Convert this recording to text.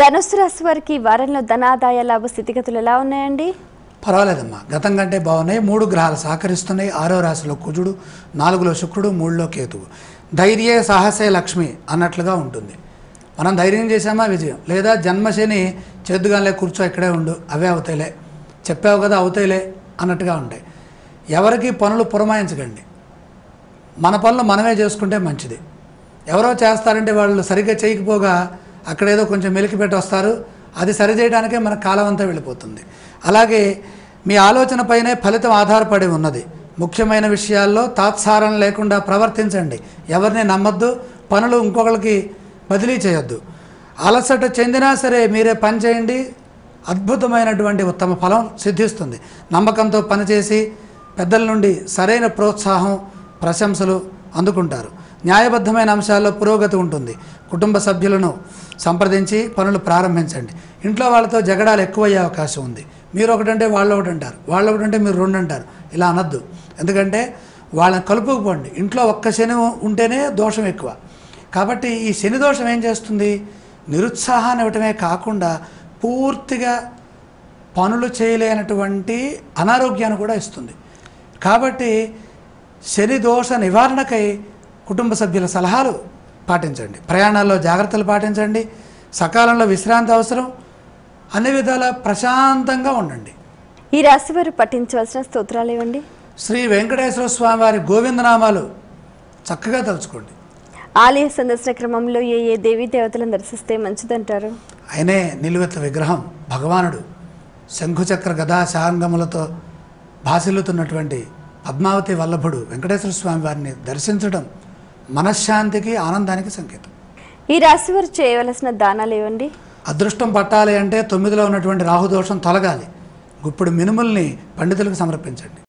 ధనుస్సు రాశి వారికి వారంలో ధనాదాయ లాభ స్థితిగతులు ఎలా ఉన్నాయండి? పర్వాలేదమ్మా, గతం కంటే బాగున్నాయి. 3 గ్రహాలు సహకరిస్తున్నాయి. 6వ రాశిలో కుజుడు, 4లో శుక్రుడు, 3లో కేతువు. ధైర్యే సాహసే లక్ష్మి అన్నట్లుగా ఉంటుంది. మనం ధైర్యం చేసామా విజయం, లేదా జన్మశని చేద్దుగానే కూర్చో ఇక్కడే ఉండు, అవే అవుతాయిలే, చెప్పావు కదా అవుతాయిలే అన్నట్టుగా ఉంటాయి. ఎవరికి పనులు పురమాయించకండి, మన పనులు మనమే చేసుకుంటే మంచిది. ఎవరో చేస్తారంటే వాళ్ళు సరిగ్గా చేయకపోగా అక్కడేదో కొంచెం మెలికి పెట్టి వస్తారు, అది సరిచేయడానికే మన కాలం అంతా వెళ్ళిపోతుంది. అలాగే మీ ఆలోచన పైనే ఫలితం ఆధారపడి ఉన్నది. ముఖ్యమైన విషయాల్లో తాత్సారం లేకుండా ప్రవర్తించండి. ఎవరిని నమ్మద్దు, పనులు ఇంకొకరికి బదిలీ చేయొద్దు. అలసట చెందినా సరే మీరే పని చేయండి, అద్భుతమైనటువంటి ఉత్తమ ఫలం సిద్ధిస్తుంది. నమ్మకంతో పనిచేసి పెద్దల నుండి సరైన ప్రోత్సాహం, ప్రశంసలు అందుకుంటారు. న్యాయబద్ధమైన అంశాల్లో పురోగతి ఉంటుంది. కుటుంబ సభ్యులను సంప్రదించి పనులు ప్రారంభించండి. ఇంట్లో వాళ్ళతో జగడాలు ఎక్కువయ్యే అవకాశం ఉంది. మీరు ఒకటంటే వాళ్ళు ఒకటి అంటారు, వాళ్ళు ఒకటంటే మీరు 2 అంటారు. ఇలా అనొద్దు, ఎందుకంటే వాళ్ళని కలుపుకుపోండి. ఇంట్లో ఒక్క శని ఉంటేనే దోషం ఎక్కువ. కాబట్టి ఈ శని దోషం ఏం చేస్తుంది? నిరుత్సాహాన్ని ఇవ్వటమే కాకుండా పూర్తిగా పనులు చేయలేనటువంటి అనారోగ్యాన్ని కూడా ఇస్తుంది. కాబట్టి శని దోష నివారణకై కుటుంబ సభ్యుల సలహాలు పాటించండి. ప్రయాణాల్లో జాగ్రత్తలు పాటించండి. సకాలంలో విశ్రాంతి అవసరం. అన్ని విధాల ప్రశాంతంగా ఉండండి. ఈ రాశి వారు పఠించవలసిన స్తోత్రాలు ఇవ్వండి. శ్రీ వెంకటేశ్వర స్వామి వారి గోవిందనామాలు చక్కగా తలుచుకోండి. ఆలయ సందర్శన క్రమంలో ఏ దేవీ దేవతలను దర్శిస్తే మంచిదంటారు? ఆయనే నిలువెత్త విగ్రహం, భగవానుడు. శంఖుచక్ర గదా శాంగములతో భాసిల్లుతున్నటువంటి పద్మావతి వల్లభుడు వెంకటేశ్వర స్వామి వారిని దర్శించడం మనశ్శాంతికి, ఆనందానికి సంకేతం. ఈ రాశి వారు చేయవలసిన దానాలు ఇవ్వండి. అదృష్టం పట్టాలి అంటే 9లో ఉన్నటువంటి రాహుదోషం తొలగాలి. గుప్పుడు మినుముల్ని పండితులకు సమర్పించండి.